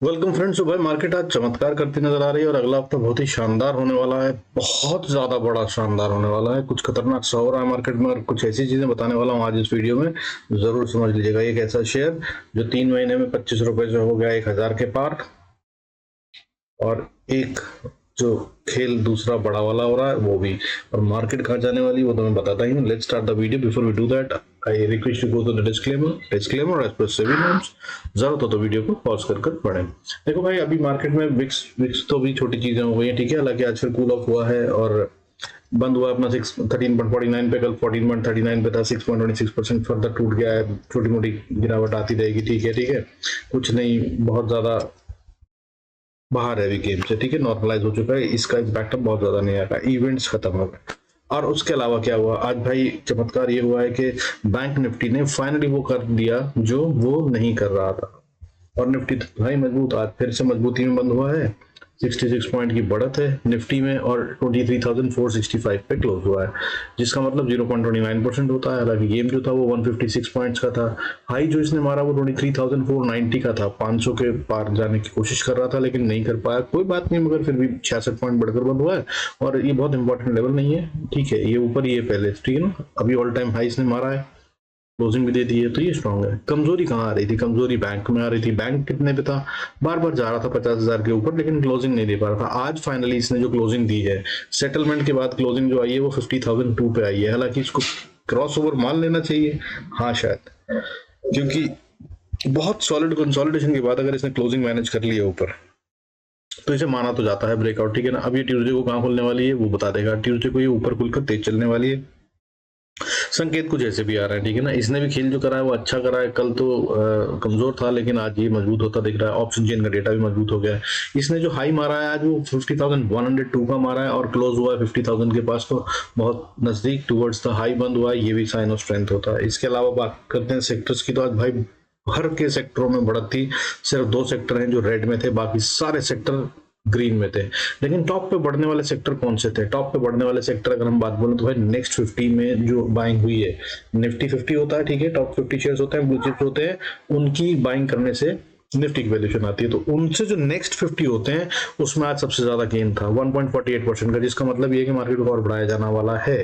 Welcome friends. तो भाई market आज चमत्कार करती नजर आ रही है और अगला हफ्ता बहुत ही शानदार होने वाला है। बहुत ज्यादा बड़ा शानदार होने वाला है। कुछ खतरनाक सा हो रहा है मार्केट में और कुछ ऐसी चीजें बताने वाला हूँ आज इस वीडियो में। जरूर समझ लीजिएगा। एक ऐसा शेयर जो 3 महीने में 25 रुपए से हो गया 1,000 के पार, और एक जो खेल दूसरा बड़ा वाला हो रहा है वो भी। और मार्केट कहाँ जाने वाली है वो तो मैं बताता ही हूँ। Let's start the video. Before we do that I request you go to the disclaimer as per SEBI norms. जरूरत हो तो वीडियो को पॉज कर पढ़ें। देखो भाई, अभी मार्केट में विक्स विक्स तो भी छोटी चीजें हो गई हैं, ठीक है। हालांकि आज फिर कूल ऑफ हुआ है और बंद हुआ अपना 13.49 पे, कल 14.39 पे था। 6.26% फर्दर टूट गया है। छोटी मोटी गिरावट आती रहेगी, ठीक है ठीक है। कुछ नहीं बहुत ज्यादा बाहर है अभी गेम से, ठीक है। नॉर्मलाइज हो चुका है, इसका इम्पैक्ट अब बहुत ज्यादा नहीं आएगा। इवेंट्स खत्म हो गए। और उसके अलावा क्या हुआ आज भाई, चमत्कार ये हुआ है कि बैंक निफ्टी ने फाइनली वो कर दिया जो वो नहीं कर रहा था। और निफ्टी तो भाई मजबूत, आज फिर से मजबूती में बंद हुआ है। 66 पॉइंट की बढ़त है निफ्टी में और 23,465 पे क्लोज हुआ है, जिसका मतलब 0.29% होता है। हालांकि गेम जो था वो 156 पॉइंट्स का था। हाई जो इसने मारा वो 23,490 का था। 500 के पार जाने की कोशिश कर रहा था लेकिन नहीं कर पाया। कोई बात नहीं, मगर फिर भी 66 पॉइंट बढ़कर बंद हुआ है। और ये बहुत इंपॉर्टेंट लेवल नहीं है, ठीक है। ये ऊपर ही है पहले, ठीक है ना। अभी ऑल टाइम हाई इसने मारा है, क्लोजिंग भी दे दी है, तो ये स्ट्रांग है। कमजोरी कहाँ आ रही थी? कमजोरी बैंक में आ रही थी। बैंक कितने पे था? बार बार जा रहा था 50,000 के ऊपर, लेकिन क्लोजिंग नहीं दे पा रहा था। आज फाइनली इसने जो क्लोजिंग दी है, सेटलमेंट के बाद क्लोजिंग जो आई है वो 50,002 पे आई है। हालांकि इसको क्रॉस ओवर मान लेना चाहिए, हाँ शायद, क्योंकि बहुत सॉलिड कंसोलिडेशन के बाद अगर इसने क्लोजिंग मैनेज कर लिया ऊपर तो इसे माना तो जाता है ब्रेकआउट, ठीक है ना। अब ये ट्यूसडे को कहाँ खुलने वाली है वो बता देगा। ट्यूसडे को ये ऊपर खुलकर तेज चलने वाली है। संकेत कुछ ऐसे भी आ रहा है, ठीक है ना। इसने भी खेल जो करा है वो अच्छा करा है। कल तो कमजोर था लेकिन आज ये मजबूत होता दिख रहा है। ऑप्शन चेन का डेटा भी मजबूत हो गया है। इसने जो हाई मारा है आज वो 50,102 का मारा है और क्लोज हुआ है 50,000 के पास, तो बहुत नजदीक टूवर्ड्स द हाई बंद हुआ है। ये भी साइन ऑफ स्ट्रेंथ होता है। इसके अलावा बात करते हैं सेक्टर्स की, तो आज भाई हर के सेक्टरों में बढ़त थी। सिर्फ 2 सेक्टर हैं जो रेड में थे, बाकी सारे सेक्टर ग्रीन में थे। लेकिन टॉप पे बढ़ने वाले सेक्टर कौन से थे? टॉप पे बढ़ने वाले सेक्टर अगर हम बात बोलें तो भाई नेक्स्ट 50 में जो बाइंग हुई है, निफ्टी 50 होता है, ठीक है। टॉप 50 शेयर्स होते हैं, ब्लू चिप्स होते हैं, उनकी बाइंग करने से निफ्टी की वैल्यूएशन आती है। तो उनसे जो नेक्स्ट 50 होते हैं उसमें आज सबसे ज्यादा गेन था 1.48% का, जिसका मतलब ये है कि मार्केट को और बढ़ाया जाना वाला है,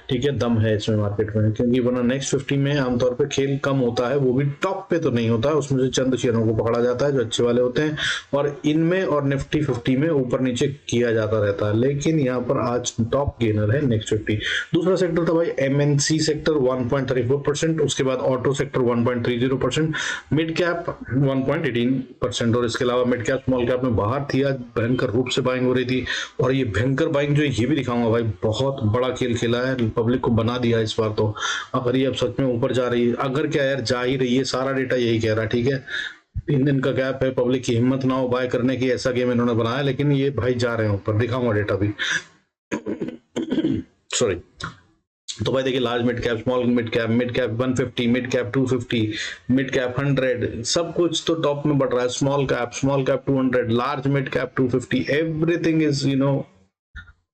ठीक है। दम है इसमें मार्केट में, क्योंकि वरना नेक्स्ट 50 में आमतौर पर खेल कम होता है, वो भी टॉप पे तो नहीं होता है। उसमें से चंद शेयरों को पकड़ा जाता है जो अच्छे वाले होते हैं, और इनमें और निफ्टी 50 में ऊपर नीचे किया जाता रहता है। लेकिन यहाँ पर आज टॉप गेनर है नेक्स्ट 50। दूसरा सेक्टर था भाई एमएनसी सेक्टर 1.34%, उसके बाद ऑटो सेक्टर 1.30%, मिड कैप 1.18%। और इसके अलावा मिड कैप स्मॉल कैप में बाहर थी आज, भयंकर रूप से बाइंग हो रही थी। और ये भयंकर बाइंग जो है ये भी दिखाऊंगा भाई, बहुत बड़ा खेल खेला है, पब्लिक को बना दिया इस बार। तो अगर ये अब सच में ऊपर जा रही है, अगर क्या यार जा ही रही है, सारा डेटा यही कह रहा है, ठीक है। 3 दिन का गैप है, पब्लिक की हिम्मत ना हो बाय करने की, ऐसा गेम इन्होंने बनाया। लेकिन ये भाई जा रहे हैं ऊपर, दिखाऊंगा डेटा भी। सॉरी। तो भाई देखिए, large mid cap, small mid cap 150, mid cap 250, mid cap 100, सब कुछ तो टॉप में बढ़ रहा है। Small cap 200, large mid cap 250, everything is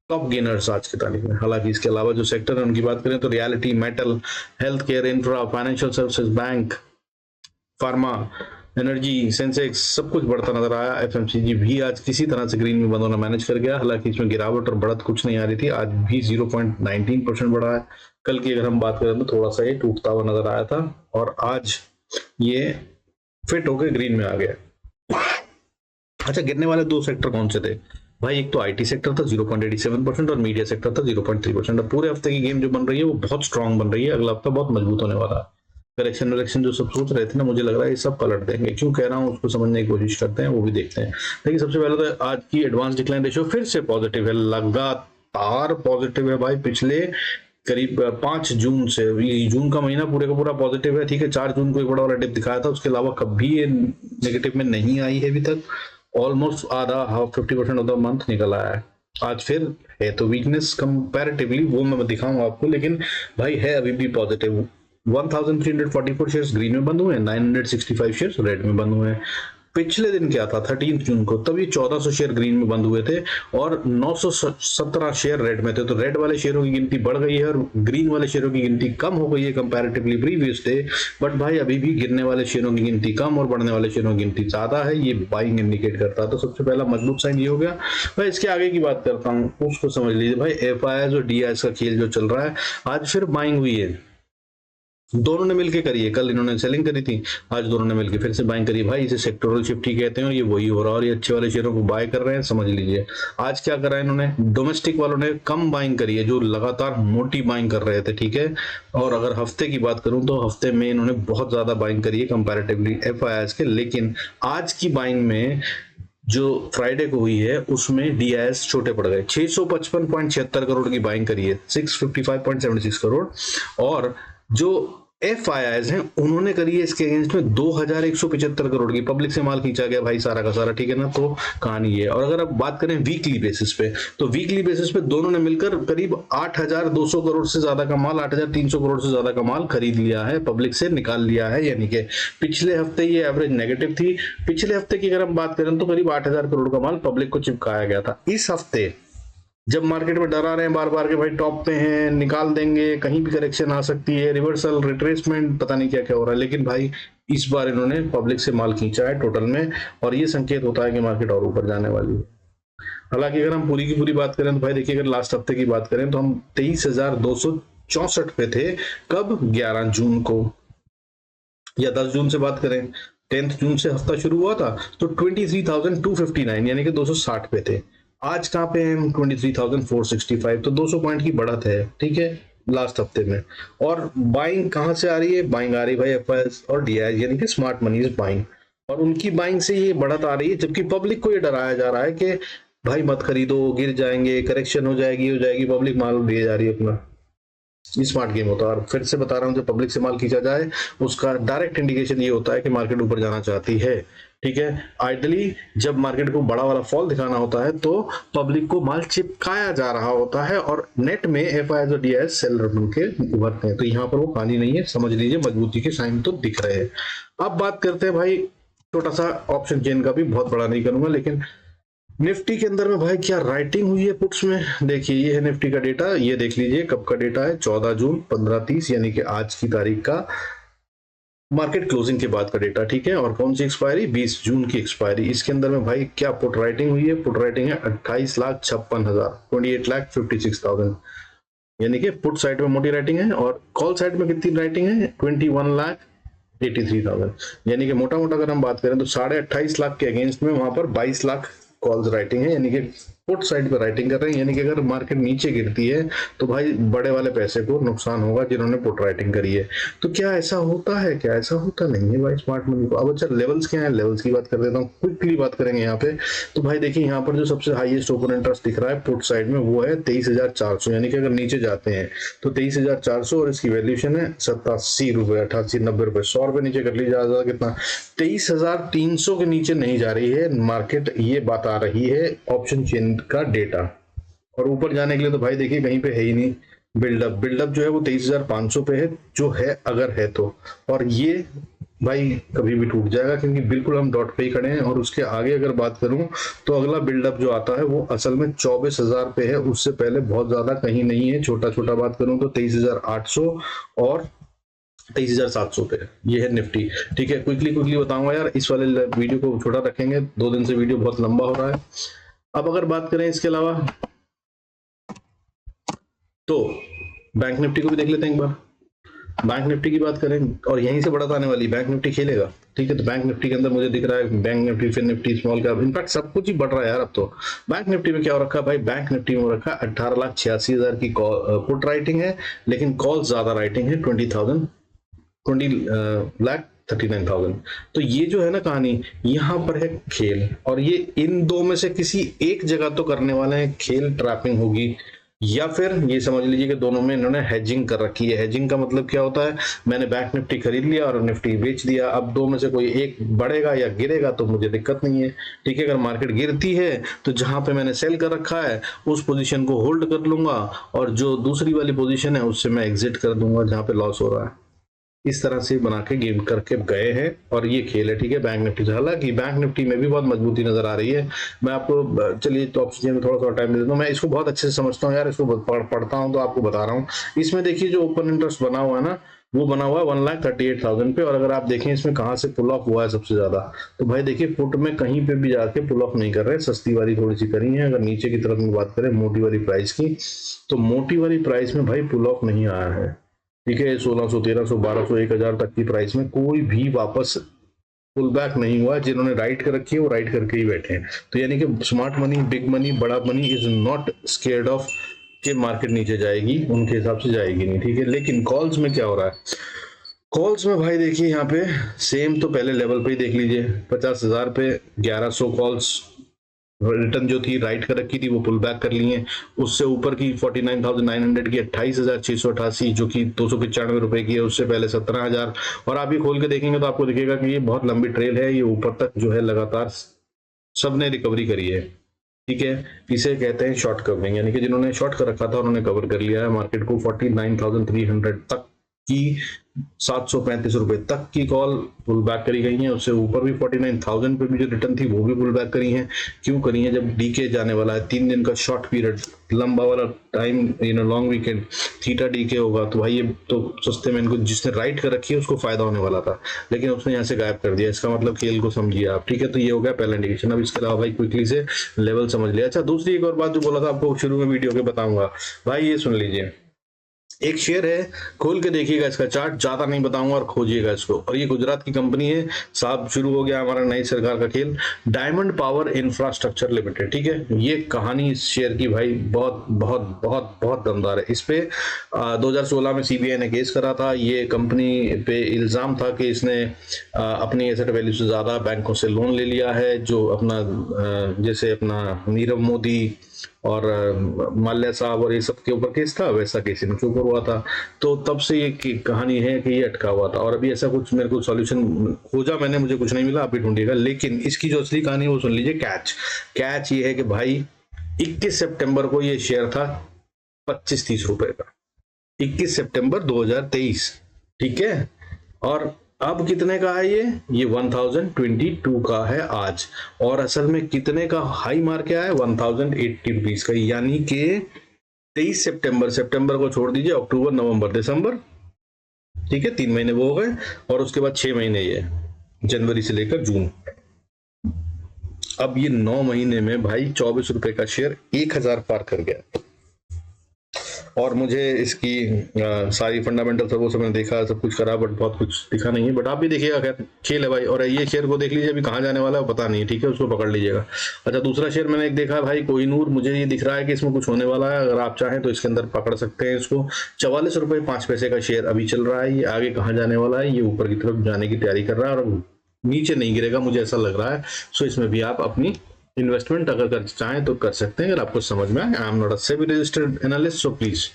top gainers आज की तारीख में। हालांकि इसके अलावा जो सेक्टर है उनकी बात करें तो reality, metal, health care, infra, financial services, bank, pharma, energy, Sensex, सब कुछ बढ़ता नजर आया। एफएमसीजी भी आज किसी तरह से ग्रीन में बंद होना मैनेज कर गया। हालांकि इसमें गिरावट और बढ़त कुछ नहीं आ रही थी। आज भी 0.19% बढ़ा है। कल की अगर हम बात करें तो थोड़ा सा ये टूटता हुआ नजर आया था और आज ये फिट होकर ग्रीन में आ गया। अच्छा, गिरने वाले 2 सेक्टर कौन से थे भाई? एक तो आईटी सेक्टर था 0.87% और मीडिया सेक्टर था 0.3%। अब पूरे हफ्ते की गेम जो बन रही है वो बहुत स्ट्रांग बन रही है। अगला हफ्ता बहुत मजबूत होने वाला है। करेक्शन वरेक्शन जो सब सोच रहे थे ना, मुझे लग रहा है ये सब पलट देंगे। क्यों कह रहा हूँ उसको समझने की कोशिश करते हैं, वो भी देखते हैं। देखिए, सबसे पहले तो आज की एडवांस डिक्लाइन रेशियो फिर से पॉजिटिव है, लगातार पॉजिटिव है भाई। पिछले करीब 5 जून से, ये जून का महीना पूरे का पूरा पॉजिटिव है, ठीक है। 4 जून को एक बड़ा वाला डिप दिखाया था, उसके अलावा कभी ये नेगेटिव में नहीं आई है अभी तक। ऑलमोस्ट आधा 50% ऑफ द मंथ निकल आया है। आज फिर है तो वीकनेस कंपैरेटिवली, वो मैं दिखाऊंगा आपको, लेकिन भाई है अभी भी पॉजिटिव। 1344 शेयर्स ग्रीन में बंद हुए हैं, 965 शेयर्स रेड में बंद हुए हैं। पिछले दिन क्या था 13 जून को, तब ये 1400 शेयर ग्रीन में बंद हुए थे और 917 शेयर रेड में थे। तो रेड वाले शेयरों की गिनती बढ़ गई है और ग्रीन वाले शेयरों की गिनती कम हो गई है कंपैरेटिवली प्रीवियस डे। बट भाई अभी भी गिरने वाले शेयरों की गिनती कम और बढ़ने वाले शेयरों की गिनती ज्यादा है, ये बाइंग इंडिकेट करता है। तो सबसे पहला मजबूत साइन ये हो गया। भाई इसके आगे की बात करता हूँ, उसको समझ लीजिए। भाई एफआईआई और डीआईएस का खेल जो चल रहा है, आज फिर बाइंग हुई है, दोनों ने मिलकर करी है। कल इन्होंने सेलिंग करी थी, आज दोनों ने मिलकर फिर से बाइंग करी है। भाई इसे सेक्टोरल शिफ्ट ही कहते हैं और ये वही हो रहा है और ये अच्छे वाले शेयरों को बाय कर रहे हैं, समझ लीजिए। आज क्या करा है इन्होंने, डोमेस्टिक वालों ने कम बाइंग करी है, जो लगातार मोटी बाइंग कर रहे थे, ठीक है। और अगर हफ्ते की बात करूं तो हफ्ते में इन्होंने बहुत ज्यादा बाइंग करी है कंपैरेटिवली एफआईआई के। लेकिन आज की बाइंग में जो फ्राइडे को हुई है उसमें डीआईएस छोटे पड़ गए, 655.76 करोड़ की बाइंग करी है, 655.76 करोड़। और जो एफआईआईज हैं उन्होंने करी है इसके अगेंस्ट में 2175 करोड़ की। पब्लिक से माल खींचा गया भाई सारा का सारा, ठीक है ना। तो कहानी ये। और अगर आप बात करें वीकली बेसिस पे, तो वीकली बेसिस पे दोनों ने मिलकर करीब 8200 करोड़ से ज्यादा का माल, 8300 करोड़ से ज्यादा का माल खरीद लिया है, पब्लिक से निकाल लिया है। यानी कि पिछले हफ्ते ये एवरेज नेगेटिव थी। पिछले हफ्ते की अगर हम बात करें तो करीब 8000 करोड़ का माल पब्लिक को चिपकाया गया था। इस हफ्ते जब मार्केट में डरा रहे हैं बार बार के भाई टॉप पे हैं, निकाल देंगे, कहीं भी करेक्शन आ सकती है, रिवर्सल, रिट्रेसमेंट, पता नहीं क्या क्या हो रहा है, लेकिन भाई इस बार इन्होंने पब्लिक से माल खींचा है टोटल में, और ये संकेत होता है कि मार्केट और ऊपर जाने वाली है। हालांकि अगर हम पूरी की पूरी बात करें तो भाई देखिए, अगर लास्ट हफ्ते की बात करें तो हम 23,264 पे थे। कब? 11 जून को। या 10 जून से बात करें, 10 जून से हफ्ता शुरू हुआ था तो 23,259 यानी कि 260 पे थे। आज कहाँ पे हैं? 23,465, तो 200 पॉइंट की बढ़त है, ठीक है, लास्ट हफ्ते में। और बाइंग कहाँ से आ रही है? बाइंग आ रही है भाई एफआईआई और डीआईआई यानी कि स्मार्ट मनी इज बाइंग, और उनकी बाइंग से ये बढ़त आ रही है। जबकि पब्लिक को ये डराया जा रहा है कि भाई मत खरीदो, गिर जाएंगे, करेक्शन हो जाएगी, पब्लिक माल दिए जा रही है अपना। स्मार्ट गेम होता है। और फिर से बता रहा हूं, जब पब्लिक से माल खींचा जाए उसका डायरेक्ट इंडिकेशन ये होता है कि मार्केट ऊपर जाना चाहती है, ठीक है। आइडली जब मार्केट को बड़ा वाला फॉल दिखाना होता है तो पब्लिक को माल चिपकाया जा रहा होता है और नेट में एफआईआई और डीआईएस सेलर बन के उभरते हैं। तो यहाँ पर वो कहानी नहीं है, समझ लीजिए, मजबूती के साइन तो दिख रहे हैं। अब बात करते हैं भाई छोटा सा ऑप्शन चेन का भी, बहुत बड़ा नहीं करूंगा, लेकिन निफ्टी के अंदर में भाई क्या राइटिंग हुई है पुट्स में। देखिए ये है निफ्टी का डेटा, ये देख लीजिए कब का डेटा है, 14 जून 15:30 यानी कि आज की तारीख का, मार्केट क्लोजिंग के बाद का डेटा, ठीक है। और कौन सी एक्सपायरी? 20 जून की एक्सपायरी। इसके अंदर में भाई क्या पुट राइटिंग हुई है? पुट राइटिंग है 28,56,000, 28,56,000, यानी कि पुट साइड में मोटी राइटिंग है। और कॉल साइड में कितनी राइटिंग है? 21,83,000, यानी कि मोटा मोटा अगर हम बात करें तो 28.5 लाख के अगेंस्ट में वहां पर 22 लाख कॉल्स राइटिंग है, यानी कि पुट साइड पर राइटिंग कर रहे हैं। यानी कि अगर मार्केट नीचे गिरती है तो भाई बड़े वाले पैसे को नुकसान होगा जिन्होंने पुट राइटिंग करी है। तो क्या ऐसा होता है? क्या ऐसा होता नहीं है भाई स्मार्ट मनी को। अब अच्छा लेवल्स क्या है, लेवल्स की बात कर देता हूँ, क्विकली बात करेंगे यहाँ पे। तो भाई देखिए यहाँ पर जो सबसे हाईएस्ट ओपन इंटरेस्ट दिख रहा है पुट साइड में वो है 23,400, यानी कि अगर नीचे जाते हैं तो 23,400 और इसकी वैल्यूएशन है 87 रुपए, 88, 90 रुपए, 100 रुपए नीचे कर लीजिए, ज्यादा कितना, 23,300 के नीचे नहीं जा रही है मार्केट, ये बात आ रही है ऑप्शन चेन का डेटा। और ऊपर जाने के लिए तो भाई देखिए कहीं पे है ही नहीं बिल्डअप जो है वो 23,500 पे है, जो है अगर है तो। और ये भाई कभी भी टूट जाएगा क्योंकि बिल्कुल हम डॉट पे ही खड़े हैं। और उसके आगे अगर बात करूं तो अगला बिल्डअप जो आता है वो असल में 24,000 पे है, उससे पहले बहुत ज्यादा कहीं नहीं है। छोटा छोटा बात करूं तो 23,800 और 23,700 पे, ये है निफ्टी, ठीक है। क्विकली बताऊंगा यार, इस वाले वीडियो को छोटा रखेंगे, 2 दिन से वीडियो बहुत लंबा हो रहा है। अब अगर बात करें इसके अलावा तो बैंक निफ्टी को भी देख लेते हैं एक बार। बैंक निफ्टी की बात करें और यहीं से बढ़त आने वाली, बैंक निफ्टी खेलेगा, ठीक है। तो बैंक निफ्टी के अंदर मुझे दिख रहा है बैंक निफ्टी, फिर निफ्टी स्मॉल कैप, इनफैक्ट सब कुछ ही बढ़ रहा है यार अब तो। बैंक निफ्टी में क्या हो रखा है भाई? बैंक निफ्टी में रखा 18,86,000 की पुट राइटिंग है, लेकिन कॉल ज्यादा राइटिंग है 20,39,000। तो ये जो है ना कहानी, यहाँ पर है खेल, और ये इन दो में से किसी एक जगह तो करने वाले हैं खेल, ट्रैपिंग होगी, या फिर ये समझ लीजिए कि दोनों में इन्होंने हेजिंग कर रखी है। हेजिंग का मतलब क्या होता है? मैंने बैंक निफ्टी खरीद लिया और निफ्टी बेच दिया, अब दो में से कोई एक बढ़ेगा या गिरेगा तो मुझे दिक्कत नहीं है, ठीक है। अगर मार्केट गिरती है तो जहां पे मैंने सेल कर रखा है उस पोजीशन को होल्ड कर लूंगा, और जो दूसरी वाली पोजीशन है उससे मैं एग्जिट कर दूंगा जहां पे लॉस हो रहा है। इस तरह से बना के गेम करके गए हैं और ये खेल है, ठीक है, बैंक निफ्टी से। हालांकि बैंक निफ्टी में भी बहुत मजबूती नजर आ रही है। मैं आपको चलिए तो ऑप्शन में थोड़ा सा टाइम दे देता हूँ, मैं इसको बहुत अच्छे से समझता हूँ यार, इसको पढ़ता हूँ तो आपको बता रहा हूँ। इसमें देखिए जो ओपन इंटरेस्ट बना हुआ है ना, वो बना हुआ है 1,38,000 पे। और अगर आप देखें इसमें कहाँ से पुल ऑफ हुआ है सबसे ज्यादा, तो भाई देखिए पुट में कहीं पे भी जाके पुल ऑफ नहीं कर रहे, सस्ती वाली थोड़ी सी करी है। अगर नीचे की तरफ में बात करें मोटी वाली प्राइस की, तो मोटी वाली प्राइस में भाई पुल ऑफ नहीं आया है, ठीक है। 1600, 1300, 1200, 1000 तक की प्राइस में कोई भी वापस पुल बैक नहीं हुआ। जिन्होंने राइट कर रखी है वो राइट करके ही बैठे हैं। तो यानी कि स्मार्ट मनी, बिग मनी, बड़ा money is not scared of कि मार्केट नीचे जाएगी, उनके हिसाब से जाएगी नहीं, ठीक है। लेकिन कॉल्स में क्या हो रहा है, कॉल्स में भाई देखिए यहाँ पे सेम, तो पहले लेवल पे ही देख लीजिए 50,000 पे 1100 कॉल्स रिटर्न जो थी राइट कर रखी थी वो पुल बैक कर ली है। उससे ऊपर की 49,900 की 28,688 जो कि 295 रुपए की है, उससे पहले 17,000। और आप ये खोल के देखेंगे तो आपको दिखेगा कि ये बहुत लंबी ट्रेल है, ये ऊपर तक जो है लगातार सबने रिकवरी करी है, ठीक है। इसे कहते हैं शॉर्ट कवरिंग, यानी कि जिन्होंने शॉर्ट कर रखा था उन्होंने कवर कर लिया है मार्केट को। 49,300 तक की 735 रुपए तक की कॉल पुल बैक करी गई है। उससे ऊपर भी 49,000 पे भी जो रिटर्न थी वो भी पुल बैक करी है। क्यों करी है, जब डीके जाने वाला है, 3 दिन का शॉर्ट पीरियड, लंबा वाला time, long weekend, theta DK होगा, तो भाई ये तो सस्ते में इनको जिसने राइट कर रखी है उसको फायदा होने वाला था, लेकिन उसने यहाँ से गायब कर दिया। इसका मतलब खेल को समझिए आप, ठीक है। तो ये हो गया पहला इंडिकेशन। अब इसके अलावा भाई क्विकली से लेवल समझ लिया। अच्छा, दूसरी एक और बात जो बोला था आपको शुरू में वीडियो के बताऊंगा, भाई ये सुन लीजिए। एक शेयर है, खोल के देखिएगा इसका चार्ट, ज्यादा नहीं बताऊंगा और खोजिएगा इसको। और ये गुजरात की कंपनी है साहब, शुरू हो गया हमारा नई सरकार का खेल, डायमंड पावर इंफ्रास्ट्रक्चर लिमिटेड, ठीक है। ये कहानी इस शेयर की भाई बहुत बहुत बहुत बहुत दमदार है। इस पे 2016 में सीबीआई ने केस करा था। ये कंपनी पे इल्जाम था कि इसने अपनी एसेट वैल्यू से ज्यादा बैंकों से लोन ले लिया है, जो अपना जैसे अपना नीरव मोदी और माल्या साहब और ये सब के ऊपर केस था, वैसा केस इनके ऊपर हुआ था। तो तब से ये कहानी है कि ये अटका हुआ था। और अभी ऐसा कुछ मेरे को सॉल्यूशन खोजा मैंने, मुझे कुछ नहीं मिला, आप भी ढूंढिएगा। लेकिन इसकी जो असली कहानी है वो सुन लीजिए। कैच ये है कि भाई 21 सितंबर को ये शेयर था 25-30 रुपए का, 21 सितंबर 2023, ठीक है। और अब कितने का है ये 1022 का है आज। और असल में कितने का हाई मार के आया है, 1080 रुपीज का। यानी कि 23 सितंबर को छोड़ दीजिए, अक्टूबर, नवंबर, दिसंबर, ठीक है, 3 महीने वो हो गए। और उसके बाद 6 महीने ये जनवरी से लेकर जून। अब ये 9 महीने में भाई 24 रुपए का शेयर 1000 पार कर गया। और मुझे इसकी सारी फंडामेंटल सब वो सब मैंने देखा, सब कुछ करा, बट बहुत कुछ दिखा नहीं है। बट आप भी देखिएगा, खैर खेल है भाई। और ये शेयर को देख लीजिए, अभी कहाँ जाने वाला है पता नहीं है, ठीक है, उसको पकड़ लीजिएगा। अच्छा, दूसरा शेयर मैंने एक देखा है भाई, कोहिनूर, मुझे ये दिख रहा है कि इसमें कुछ होने वाला है। अगर आप चाहें तो इसके अंदर पकड़ सकते हैं इसको। 44 रुपए 5 पैसे का शेयर अभी चल रहा है। ये आगे कहाँ जाने वाला है, ये ऊपर की तरफ जाने की तैयारी कर रहा है और नीचे नहीं गिरेगा, मुझे ऐसा लग रहा है। सो इसमें भी आप अपनी इन्वेस्टमेंट अगर कर चाहें तो कर सकते हैं, अगर आपको समझ में आए। I am not a SEBI registered analyst, so please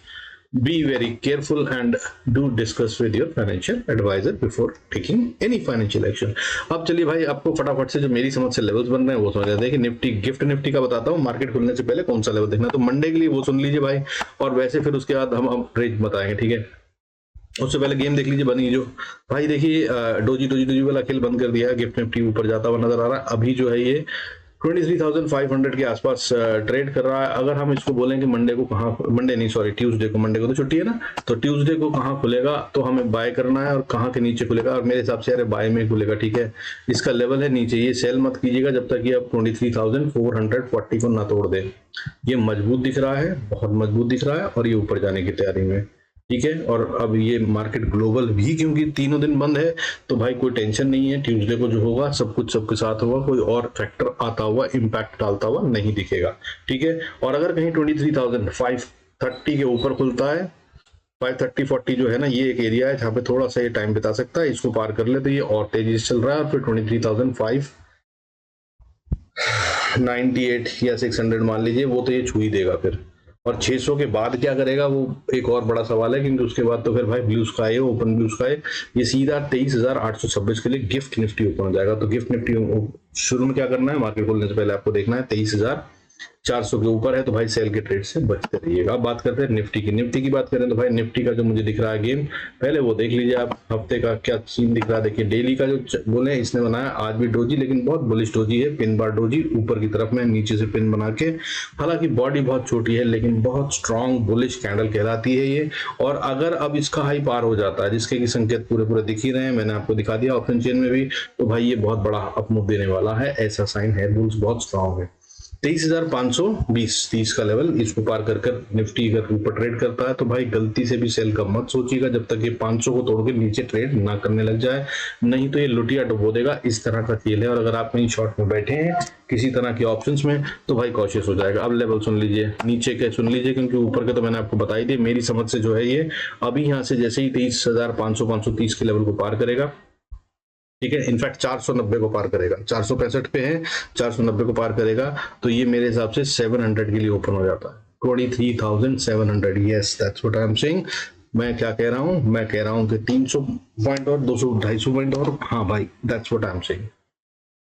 be very careful and do discuss with your financial advisor before taking any financial action। अब चलिए भाई, आपको फटाफट से जो मेरी समझ से लेवल्स बन रहे हैं वो समझ लेते हैं कि निफ्टी, गिफ्ट निफ्टी का बताता हूँ मार्केट खुलने से पहले कौन सा लेवल देखना। तो मंडे के लिए वो सुन लीजिए भाई, और वैसे फिर उसके बाद हम रेंज बताएंगे, ठीक है। उससे पहले गेम देख लीजिए बनी जो भाई, देखिए डोजी वाला खेल बंद कर दिया है। गिफ्ट निफ्टी ऊपर जाता हुआ नजर आ रहा है। अभी जो है ये 23,500 के आसपास ट्रेड कर रहा है। अगर हम इसको बोलें कि मंडे को कहाँ, मंडे नहीं सॉरी ट्यूसडे को, मंडे को तो छुट्टी है ना, तो ट्यूसडे को कहाँ खुलेगा तो हमें बाय करना है, और कहाँ के नीचे खुलेगा। और मेरे हिसाब से यार बाय में खुलेगा, ठीक है। इसका लेवल है नीचे, ये सेल मत कीजिएगा जब तक ये अब 23,440 को ना तोड़ दे। ये मजबूत दिख रहा है, बहुत मजबूत दिख रहा है, और ये ऊपर जाने की तैयारी में, ठीक है। और अब ये मार्केट ग्लोबल भी क्योंकि तीनों दिन बंद है, तो भाई कोई टेंशन नहीं है। ट्यूसडे को जो होगा सब कुछ सबके साथ होगा, कोई और फैक्टर आता हुआ, इम्पैक्ट डालता हुआ नहीं दिखेगा, ठीक है। और अगर कहीं 23,530 के ऊपर खुलता है, 530-40 जो है ना, ये एक एरिया है जहाँ पे थोड़ा सा ये टाइम बिता सकता है। इसको पार कर ले तो ये और तेजी से चल रहा है, और फिर 23,598 या 600 मान लीजिए, वो तो ये छू ही देगा फिर। और 600 के बाद क्या करेगा वो एक और बड़ा सवाल है, क्योंकि उसके बाद तो फिर भाई ब्लू स्काई है, ओपन ब्लू स्काई। ये सीधा 23,826 के लिए गिफ्ट निफ्टी ओपन हो जाएगा। तो गिफ्ट निफ्टी शुरू में क्या करना है, मार्केट खोलने से पहले आपको देखना है 23,000 400 के ऊपर है तो भाई सेल के ट्रेड से बचते रहिएगा। अब बात करते हैं निफ्टी की। निफ्टी की बात करें तो भाई निफ्टी का जो मुझे दिख रहा है गेम, पहले वो देख लीजिए आप हफ्ते का क्या सीन दिख रहा है। देखिए डेली का जो बोले इसने बनाया आज भी डोजी, लेकिन बहुत बुलिश डोजी है, पिन बार डोजी ऊपर की तरफ में नीचे से पिन बना के, हालांकि बॉडी बहुत छोटी है लेकिन बहुत स्ट्रॉन्ग बुलिश कैंडल कहलाती है ये। और अगर अब इसका हाई पार हो जाता है, जिसके की संकेत पूरे पूरे दिख ही रहे हैं, मैंने आपको दिखा दिया ऑप्शन चेन में भी, तो भाई ये बहुत बड़ा अपमूव देने वाला है, ऐसा साइन है, बुल्स बहुत स्ट्रॉन्ग है। 23,520 30 का लेवल, इसको पार कर कर निफ्टी अगर ऊपर ट्रेड करता है तो भाई गलती से भी सेल का मत सोचिएगा जब तक ये 500 को तोड़ के नीचे ट्रेड ना करने लग जाए, नहीं तो ये लुटिया डुबो देगा। इस तरह का खेल है, और अगर आप कहीं शॉर्ट में बैठे हैं किसी तरह के ऑप्शंस में तो भाई कॉशियस हो जाएगा। अब लेवल सुन लीजिए, नीचे के सुन लीजिए, क्योंकि ऊपर के तो मैंने आपको बताई दी। मेरी समझ से जो है ये अभी यहाँ से जैसे ही 23,500-530 के लेवल को पार करेगा, ठीक है, इनफैक्ट 490 को पार करेगा, 465 पे है, 490 को पार करेगा तो ये मेरे हिसाब से 700 के लिए ओपन हो जाता है, 23,700। Yes that's what I am saying. मैं क्या कह रहा हूं, मैं कह रहा हूं कि 300 पॉइंट और 200-250 पॉइंट और, हाँ भाई that's what I am saying,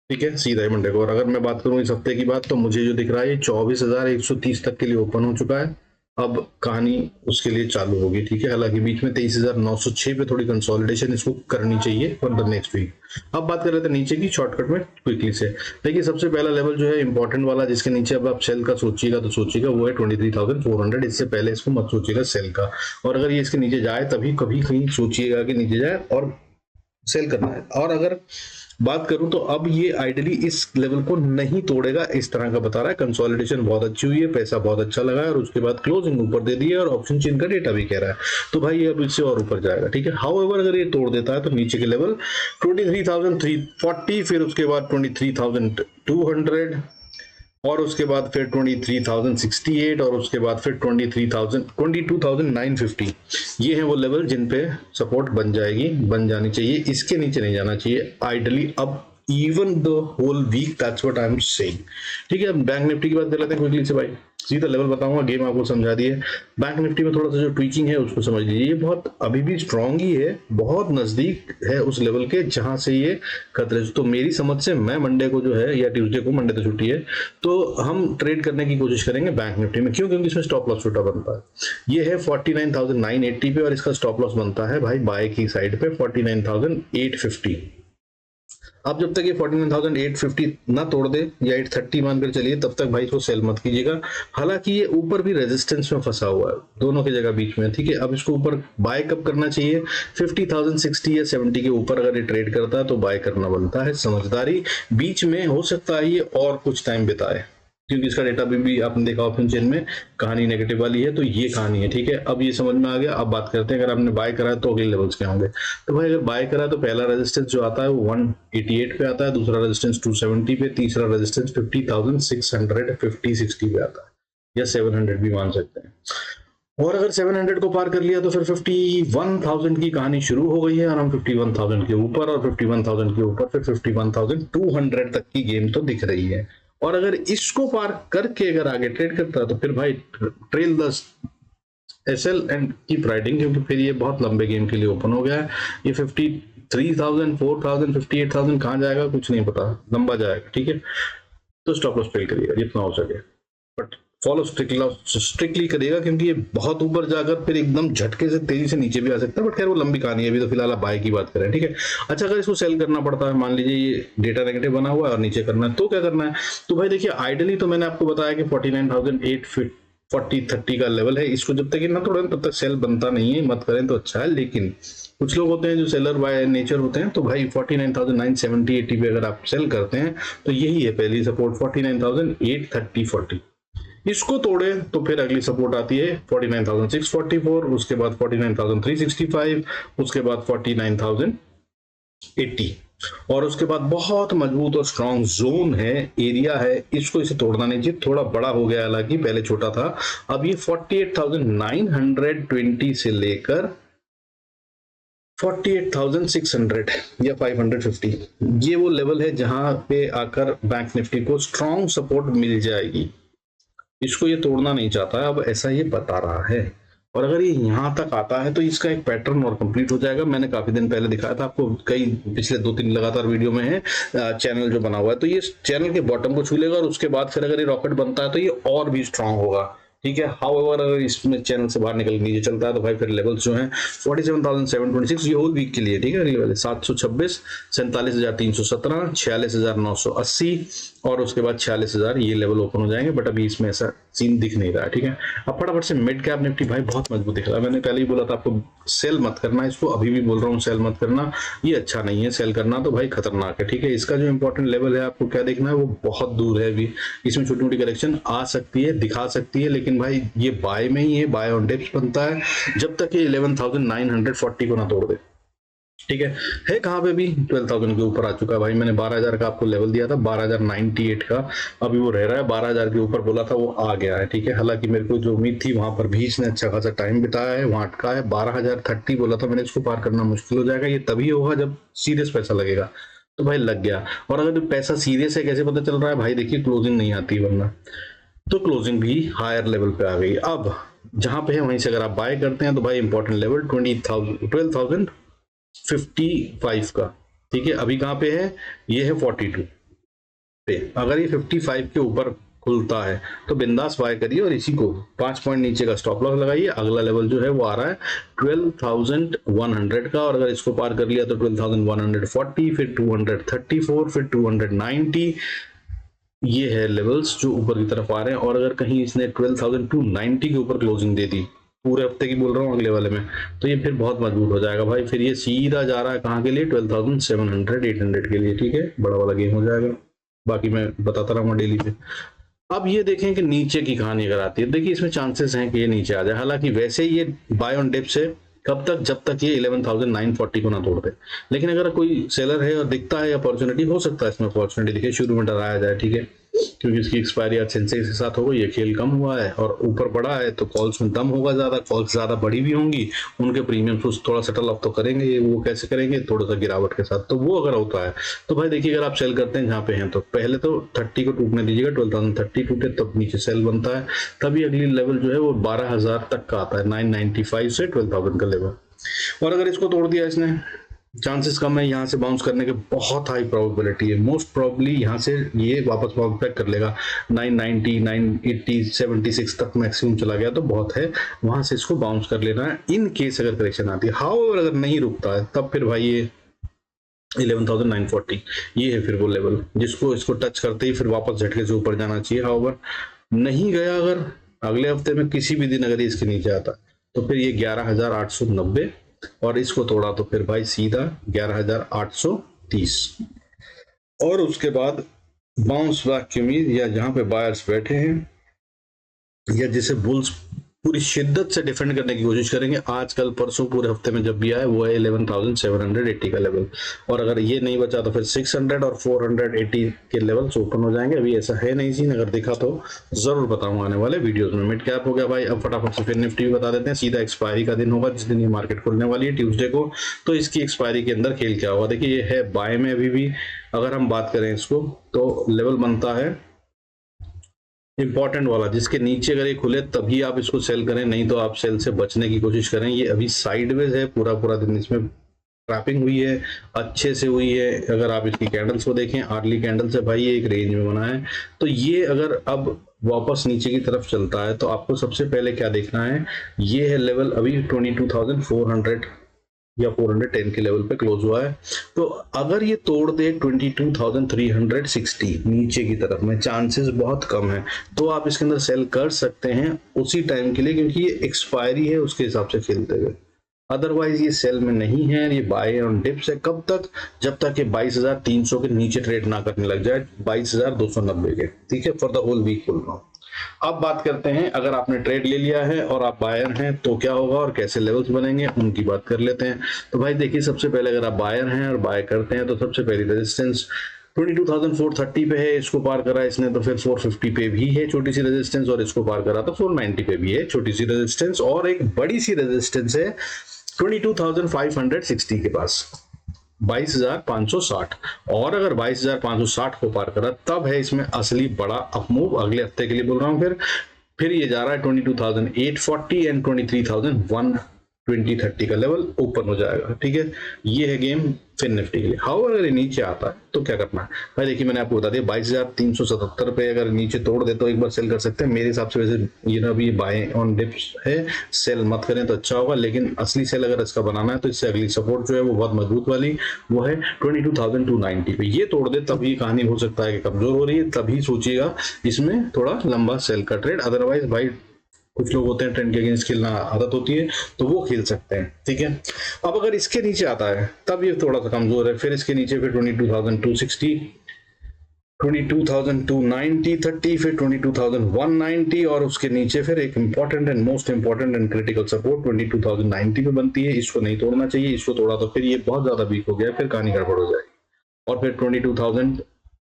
ठीक है, सीधा ही मंडे को। और अगर मैं बात करूं इस हफ्ते की बात, तो मुझे जो दिख रहा है ये 24,130 तक के लिए ओपन हो चुका है, अब कहानी उसके लिए चालू होगी, ठीक है। हालांकि बीच में 23,906 पे थोड़ी कंसोलिडेशन इसको करनी चाहिए फॉर द नेक्स्ट वीक। अब बात कर रहे थे नीचे की, शॉर्टकट में क्विकली से देखिए, सबसे पहला लेवल जो है इंपॉर्टेंट वाला, जिसके नीचे अब आप सेल का सोचिएगा तो सोचिएगा वो है 23,400। इससे पहले इसको मत सोचिएगा सेल का, और अगर ये इसके नीचे जाए तभी कभी कहीं सोचिएगा कि नीचे जाए और सेल करना है। और अगर बात करूं तो अब ये आइडियली इस लेवल को नहीं तोड़ेगा, इस तरह का बता रहा है। कंसोलिडेशन बहुत अच्छी हुई है, पैसा बहुत अच्छा लगा है, और उसके बाद क्लोजिंग ऊपर दे दी है, और ऑप्शन चेन का डेटा भी कह रहा है, तो भाई ये अब इससे और ऊपर जाएगा, ठीक है। हाउएवर अगर ये तोड़ देता है तो नीचे के लेवल 23,340, फिर उसके बाद 23,200, और उसके बाद फिर 23,068, और उसके बाद फिर 22,950। ये हैं वो लेवल जिन पे सपोर्ट बन जाएगी, बन जानी चाहिए, इसके नीचे नहीं जाना चाहिए आइडली अब even the whole week, that's what I am saying, ठीक है। अब बैंक निफ्टी की बात कर लेते हैं क्विकली से भाई, सीधा लेवल बताऊंगा, गेम आपको समझा दिए। बैंक निफ्टी में थोड़ा सा जो ट्वीकिंग है उसको समझ लीजिए, ये बहुत अभी भी स्ट्रांग ही है, बहुत नजदीक है उस लेवल के जहां से ये खतरे। तो मेरी समझ से मैं मंडे को जो है, या ट्यूसडे को, मंडे तो छुट्टी है, तो हम ट्रेड करने की कोशिश करेंगे बैंक निफ्टी में। क्यों? क्योंकि इसमें स्टॉप लॉस छोटा बनता है, ये है 49,980 पे, और इसका स्टॉप लॉस बनता है भाई बाय की साइड पे 49,850। अब जब तक ये 49,850 ना तोड़ दे, या 830 मानकर चलिए, तब तक भाई इसको सेल मत कीजिएगा। हालांकि ये ऊपर भी रेजिस्टेंस में फंसा हुआ है, दोनों की जगह बीच में, ठीक है। अब इसको ऊपर बाय कब करना चाहिए? 50,060 या 70 के ऊपर अगर ये ट्रेड करता है तो बाय करना बनता है, समझदारी। बीच में हो सकता है ये और कुछ टाइम बिताए, क्योंकि इसका डेटा भी आपने देखा ऑप्शन चेन में कहानी नेगेटिव वाली है, तो ये कहानी है, ठीक है। अब ये समझ में आ गया। अब बात करते हैं, अगर आपने बाय करा है तो अगले लेवल्स क्या होंगे। तो भाई अगर बाय करा तो पहला रेजिस्टेंस जो आता है वो 188 पे आता है, दूसरा रेजिस्टेंस 270 पे, तीसरा रेजिस्टेंस 50,600 50-60 पे आता है, या 700 भी मान सकते हैं। और अगर 700 को पार कर लिया तो फिर 51,000 की कहानी शुरू हो गई है, और हम 51,000 के ऊपर, और 51,000 के ऊपर फिर 51,200 तक की गेम तो दिख रही है। और अगर इसको पार करके अगर आगे ट्रेड करता है तो फिर भाई trail the SL and keep riding, क्योंकि फिर ये बहुत लंबे गेम के लिए ओपन हो गया है। ये 53,000, 4,000, 58,000 कहाँ जाएगा कुछ नहीं पता, लंबा जाएगा, ठीक है। तो स्टॉप लॉस ट्रेल करिएगा जितना हो सके, बट फॉलो स्ट्रिक्टली करिएगा, क्योंकि ये बहुत ऊपर जाकर फिर एकदम झटके से तेजी से नीचे भी आ सकता है, बट खैर वो लंबी कहानी है, अभी तो फिलहाल आप बाय की बात करें, ठीक है। अच्छा, अगर इसको सेल करना पड़ता है, मान लीजिए ये डेटा नेगेटिव बना हुआ है और नीचे करना है, तो क्या करना है? तो भाई देखिए, आइडियली तो मैंने आपको बताया कि 49,840-30 का लेवल है, इसको जब तक ये ना तोड़ें तब तक सेल बनता नहीं है, मत करें तो अच्छा है। लेकिन कुछ लोग होते हैं जो सेलर बाय नेचर होते हैं, तो भाई 49,970-80 पे अगर आप सेल करते हैं तो यही है पहली सपोर्ट, 49,830-40। इसको तोड़े तो फिर अगली सपोर्ट आती है 49,644, उसके बाद 49,365, उसके बाद 49,080, और उसके बाद बहुत मजबूत और स्ट्रॉन्ग जोन है, एरिया है, इसको इसे तोड़ना नहीं चाहिए। थोड़ा बड़ा हो गया, हालांकि पहले छोटा था। अब ये 48,920 से लेकर 48,600 या 550, ये वो लेवल है जहां पे आकर बैंक निफ्टी को स्ट्रॉन्ग सपोर्ट मिल जाएगी। इसको ये तोड़ना नहीं चाहता है, अब ऐसा ये बता रहा है। और अगर ये यहाँ तक आता है तो इसका एक पैटर्न और कंप्लीट हो जाएगा। मैंने काफी दिन पहले दिखाया था आपको, कई पिछले 2-3 लगातार वीडियो में है चैनल जो बना हुआ है, तो ये चैनल के बॉटम को छू लेगा और उसके बाद फिर अगर ये रॉकेट बनता है तो ये और भी स्ट्रांग होगा, ठीक है। हाउएवर अगर इसमें चैनल से बाहर निकल नीचे चलता है तो भाई फिर लेवल्स जो हैं 47,726 ये होल वीक के लिए, ठीक है। अगले वाले 726, 47,317, 46,980 और उसके बाद 46,000 ये लेवल ओपन हो जाएंगे, बट अभी इसमें ऐसा सीन दिख नहीं रहा है, ठीक है। अब फटाफट से मिड कैप निफ्टी भाई बहुत मजबूत दिख रहा है। मैंने पहले ही बोला था आपको सेल मत करना इसको, अभी भी बोल रहा हूँ सेल मत करना, ये अच्छा नहीं है। सेल करना तो भाई खतरनाक है, ठीक है। इसका जो इंपॉर्टेंट लेवल है आपको क्या देखना है, वो बहुत दूर है अभी। इसमें छोटी मोटी करेक्शन आ सकती है, दिखा सकती है, लेकिन भाई ये बाय में ही है, बाय ऑन डिप्स बनता है जब तक ये 11,940 को ना तोड़ दे, ठीक है कहां पे भी 12,000 के ऊपर आ चुका है भाई। मैंने 12,000 का आपको लेवल दिया था, 12,098 का अभी वो रह रहा है। 12,000 के ऊपर बोला था, वो आ गया है, ठीक है। हालांकि मेरे को जो उम्मीद थी वहां पर भी इसने अच्छा खासा टाइम बिताया है, वहां अटका है। 12,030 बोला था मैंने, इसको पार करना मुश्किल हो जाएगा। ये तभी होगा जब सीरियस पैसा लगेगा, तो भाई लग गया। और अगर पैसा सीरियस है कैसे पता चल रहा है भाई, देखिए क्लोजिंग नहीं आती वरना, तो क्लोजिंग भी हायर लेवल पे आ गई। अब जहां पे है वहीं से अगर आप बाय करते हैं तो भाई इंपॉर्टेंट लेवल 12,055 का, ठीक है। अभी कहां पे है, ये है 42 पे। अगर ये 55 के ऊपर खुलता है तो बिंदास बाय करिए और इसी को 5 पॉइंट नीचे का स्टॉप लॉस लगाइए। अगला लेवल जो है वो आ रहा है 12,100 का, और अगर इसको पार कर लिया तो 12,140, फिर 234, फिर 290, ये है लेवल्स जो ऊपर की तरफ आ रहे हैं। और अगर कहीं इसने 12,290 के ऊपर क्लोजिंग दे दी पूरे हफ्ते की बोल रहा हूँ अगले वाले में, तो ये फिर बहुत मजबूत हो जाएगा भाई। फिर ये सीधा जा रहा है कहाँ के लिए, 12,700 800 के लिए, ठीक है। बड़ा वाला गेम हो जाएगा, बाकी मैं बताता रहूंगा डेली पे। अब ये देखें कि नीचे की कहानी अगर आती है, देखिए इसमें चांसेस हैं कि ये नीचे आ जाए। हालांकि वैसे ये बाय ऑन डिप्स है, कब तक, जब तक ये 11,940 को ना तोड़ दे। लेकिन अगर कोई सेलर है और दिखता है अपॉर्चुनिटी, हो सकता है इसमें अपॉर्चुनिटी दिखे, शुरू में डराया जाए, ठीक है, क्योंकि इसकी एक्सपायरी आज सेंसेक्स के साथ हो गई, ये खेल कम हुआ है और ऊपर बढ़ा है तो कॉल्स में दम होगा ज्यादा, कॉल्स ज्यादा बड़ी भी होंगी, उनके प्रीमियम थोड़ा सेटल ऑफ तो करेंगे। वो कैसे करेंगे, थोड़ा सा गिरावट के साथ। तो वो अगर होता है तो भाई देखिए, अगर आप सेल करते हैं जहां पे हैं तो पहले तो 30 को टूटने दीजिएगा, 12,030 टूटे तब नीचे सेल बनता है, तभी अगली लेवल जो है वो 12,000 तक का आता है, 995 से 12,000 का लेवल। और अगर इसको तोड़ दिया इसने, चांसेस कम है यहाँ से बाउंस करने के, बहुत हाई प्रोबेबिलिटी है। मोस्ट प्रोबेबली यहाँ से ये वापस बाउंस बैक कर लेगा 990, 980, 76 तक मैक्सिमम चला गया तो बहुत है, वहां से इसको बाउंस कर लेना है इन केस अगर करेक्शन आती है। हाउएवर अगर नहीं रुकता है तब फिर भाई ये 11,940 ये है फिर वो लेवल जिसको इसको टच करते ही फिर वापस झटके से ऊपर जाना चाहिए। हाउएवर नहीं गया, अगर अगले हफ्ते में किसी भी दिन अगर इसके नीचे आता तो फिर ये 11,890 और इसको तोड़ा तो फिर भाई सीधा 11,830 और उसके बाद बाउंस बैक की उम्मीद, या जहां पे बायर्स बैठे हैं या जिसे बुल्स पूरी शिद्दत से डिफेंड करने की कोशिश करेंगे, आजकल परसों पूरे हफ्ते में जब भी आए वो है 11,780 का लेवल। और अगर ये नहीं बचा तो फिर 600 और 480 के लेवल्स ओपन हो जाएंगे। अभी ऐसा है नहीं सीन, अगर दिखा तो जरूर बताऊंगा आने वाले वीडियोस में। मिड कैप हो गया भाई। अब फटाफट से फिर निफ्टी भी बता देते हैं। सीधा एक्सपायरी का दिन होगा जिस दिन ये मार्केट खुलने वाली है, ट्यूसडे को। तो इसकी एक्सपायरी के अंदर खेल क्या होगा, देखिए ये है बाय में अभी भी। अगर हम बात करें इसको तो लेवल बनता है इंपॉर्टेंट वाला, जिसके नीचे अगर ये खुले तभी आप इसको सेल करें, नहीं तो आप सेल से बचने की कोशिश करें। ये अभी साइडवेज है, पूरा दिन इसमें ट्रैपिंग हुई है, अच्छे से हुई है। अगर आप इसकी कैंडल्स को देखें, अर्ली कैंडल से भाई ये एक रेंज में बना है। तो ये अगर अब वापस नीचे की तरफ चलता है तो आपको सबसे पहले क्या देखना है, ये है लेवल अभी 22,400 या 410 के लेवल पे क्लोज हुआ है। तो अगर ये तोड़ दे 22,360 नीचे की तरफ में, चांसेस बहुत कम है, तो आप इसके अंदर सेल कर सकते हैं उसी टाइम के लिए, क्योंकि ये एक्सपायरी है उसके हिसाब से खेलते हुए। अदरवाइज ये सेल में नहीं है, ये बाय ऑन डिप्स है। कब तक, जब तक ये 22,300 के नीचे ट्रेड ना करने लग जाए, 22,290 के, ठीक है, फॉर द होल वीक बोल रहा हूँ। अब बात करते हैं, अगर आपने ट्रेड ले लिया है और आप बायर हैं तो क्या होगा और कैसे लेवल्स बनेंगे, उनकी बात कर लेते हैं। तो भाई देखिए, सबसे पहले अगर आप बायर हैं और बाय करते हैं तो सबसे पहली रेजिस्टेंस 22,430 पे है, इसको पार करा इसने तो फिर 450 पे भी है छोटी सी रेजिस्टेंस, और इसको पार करा तो 490 पे भी है छोटी सी रेजिस्टेंस, और एक बड़ी सी रेजिस्टेंस है 22,560 के पास, 22,560। और अगर 22,560 को पार करा तब है इसमें असली बड़ा अपमूव। अगले हफ्ते के लिए बोल रहा हूं फिर फिर ये जा रहा है 22,840 एंड 23,120-30 का लेवल ओपन हो जाएगा। ठीक है, ये है गेम फिन निफ्टी के लिए। हाउ अगर ये नीचे आता है तो क्या करना है भाई, देखिए मैंने आपको बता दिया 22,377 पे अगर नीचे तोड़ दे तो एक बार सेल कर सकते हैं। मेरे हिसाब से वैसे ये ना अभी बाय ऑन डिप्स है, सेल मत करें तो अच्छा होगा, लेकिन असली सेल अगर इसका बनाना है तो इससे अगली सपोर्ट जो है वो बहुत मजबूत वाली वो है 22,290 पे। ये तोड़ दे तब ये कहानी हो सकता है कि कमजोर हो रही है, तभी सोचिएगा इसमें थोड़ा लंबा सेल का ट्रेड। अदरवाइज भाई कुछ लोग होते हैं ट्रेंड के अगेंस्ट खेलना आदत होती है तो वो खेल सकते हैं। ठीक है, अब अगर इसके नीचे आता है तब ये थोड़ा सा कमजोर है, फिर इसके नीचे फिर 22,260, 22,290 30, फिर 22,190 और उसके नीचे फिर एक important and most important and critical support 22,090 पे बनती है। इसको नहीं तोड़ना चाहिए, इसको तोड़ा तो फिर ये बहुत ज्यादा वीक हो गया, फिर कहानी गड़बड़ हो जाएगी। और फिर 22,000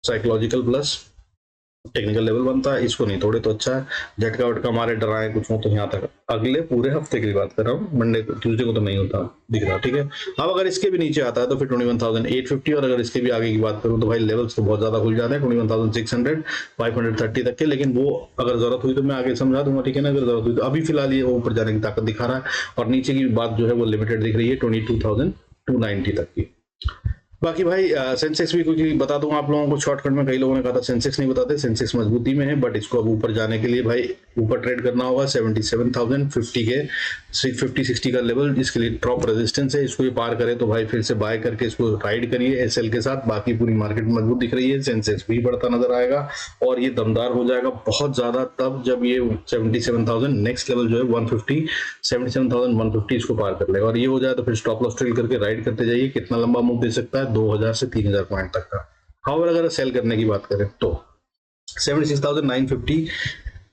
साइकोलॉजिकल प्लस टेक्निकल लेवल बनता है, इसको नहीं तोड़े तो अच्छा है। झटका वटका मारे डराए कुछ हो तो यहाँ तक अगले पूरे हफ्ते की बात कर रहा हूँ, मंडे को ट्यूसडे को तो नहीं होता दिख रहा। ठीक है, अब अगर इसके भी नीचे आता है तो फिर 21,850 और अगर इसके भी आगे की बात करूँ तो भाई लेवल्स तो बहुत ज्यादा खुल जाते हैं 21,600 530 तक के, लेकिन वो अगर जरूरत हुई तो मैं आगे समझा दूंगा। ठीक है ना, अगर जरूरत हुई तो अभी फिलहाल ये ऊपर जाने की ताकत दिखा रहा है और नीचे की बात जो है वो लिमिटेड दिख रही है 22,290 तक की। बाकी भाई सेंसेक्स भी क्योंकि बता दूं आप लोगों को शॉर्टकट में, कई लोगों ने कहा था सेंसेक्स नहीं बताते, सेंसेक्स मजबूती में है बट इसको अब ऊपर जाने के लिए भाई ऊपर ट्रेड करना होगा 77,050 के 50-60 का लेवल, जिसके लिए टॉप रेजिस्टेंस है। इसको ये पार करे तो भाई फिर से बाय करके इसको राइड करिए एसएल के साथ। बाकी पूरी मार्केट मजबूत दिख रही है, सेंसेक्स भी बढ़ता नजर आएगा और ये दमदार हो जाएगा बहुत ज्यादा तब जब ये 77,000 नेक्स्ट लेवल जो है 150 77,150 इसको पार कर लेगा और ये हो जाए तो फिर स्टॉप लॉस ट्रेल करके राइड करते जाइए। कितना लंबा मूव दे सकता है 2,000 से 3,000 पॉइंट तक का। हाउएवर अगर सेल करने की बात करें तो 76,950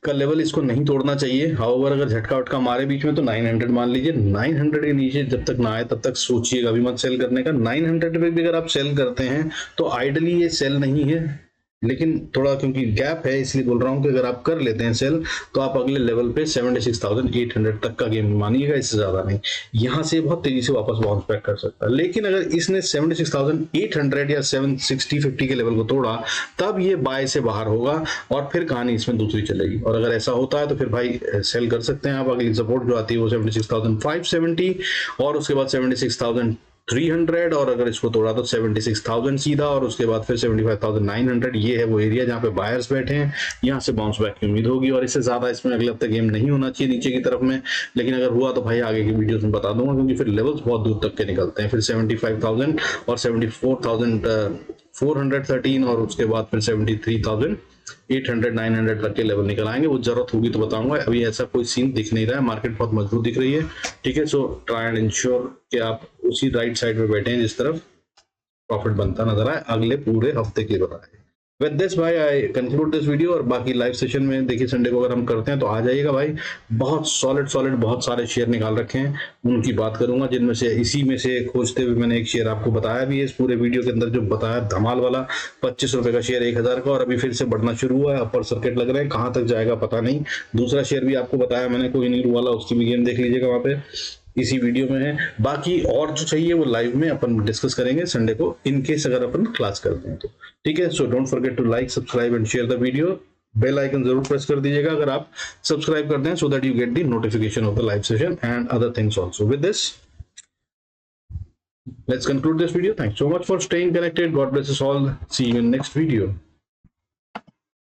का लेवल इसको नहीं तोड़ना चाहिए। हाउएवर अगर झटका वटका मारे बीच में तो 900 मान लीजिए, 900 के नीचे जब तक ना आए तब तक सोचिएगा अभी मत सेल करने का। 900 पे भी अगर आप सेल करते हैं तो आइडली ये सेल नहीं है, लेकिन थोड़ा क्योंकि गैप है इसलिए बोल रहा हूं कि अगर आप कर लेते हैं सेल तो आप अगले लेवल पे 76,800 तक का गेम मानिएगा, इससे ज्यादा नहीं। यहां से बहुत तेजी से वापस बाउंस बैक कर सकता है, लेकिन अगर इसने 76,800 या 760-50 के लेवल को तोड़ा तब ये बाय से बाहर होगा और फिर कहानी इसमें दूसरी चलेगी। और अगर ऐसा होता है तो फिर भाई सेल कर सकते हैं आप। अगली सपोर्ट जो आती है वो 76,570 और उसके बाद 76,300 और अगर इसको तोड़ा तो 76,000 सीधा और उसके बाद फिर 75,900। ये है वो एरिया जहां पे बायर्स बैठे हैं, यहां से बाउंस बैक की उम्मीद होगी और इससे ज्यादा इसमें अगले हफ्ते गेम नहीं होना चाहिए नीचे की तरफ में। लेकिन अगर हुआ तो भाई आगे की वीडियोस में बता दूंगा क्योंकि फिर लेवल्स बहुत दूर तक के निकलते हैं। फिर 75,000 और 74,413 और उसके बाद फिर 73,800-900 तक के लेवल निकल आएंगे। वो जरूरत होगी तो बताऊंगा, अभी ऐसा कोई सीन दिख नहीं रहा है, मार्केट बहुत मजबूत दिख रही है। ठीक है, सो ट्राई एंड इंश्योर कि आप उसी राइट साइड पे बैठे हैं जिस तरफ प्रॉफिट बनता नजर आए अगले पूरे हफ्ते के बताए। विद दिस भाई आई कंक्लूड दिस वीडियो और बाकी लाइव सेशन में देखिए संडे को अगर हम करते हैं तो आ जाइएगा भाई। बहुत सॉलिड बहुत सारे शेयर निकाल रखे हैं, उनकी बात करूंगा जिनमें से इसी में से खोजते हुए मैंने एक शेयर आपको बताया भी है इस पूरे वीडियो के अंदर, जो बताया धमाल वाला 25 रुपए का शेयर 1,000 का और अभी फिर से बढ़ना शुरू हुआ है, अपर सर्किट लग रहे हैं, कहां तक जाएगा पता नहीं। दूसरा शेयर भी आपको बताया मैंने कोई नीरू वाला, उसकी भी गेम देख लीजिएगा वहां पे इसी वीडियो में है। बाकी और जो चाहिए वो लाइव में अपन डिस्कस करेंगे संडे को, इन केस अगर अपन क्लास करते हैं तो। ठीक है, so don't forget to like subscribe and share the video. Bell icon जरूर प्रेस कर दीजिएगा अगर आप सब्सक्राइब करते हैं so that you get the notification of the live session and other things also. With this let's conclude this video. Thanks so much for staying connected. God bless us all. See you in next video.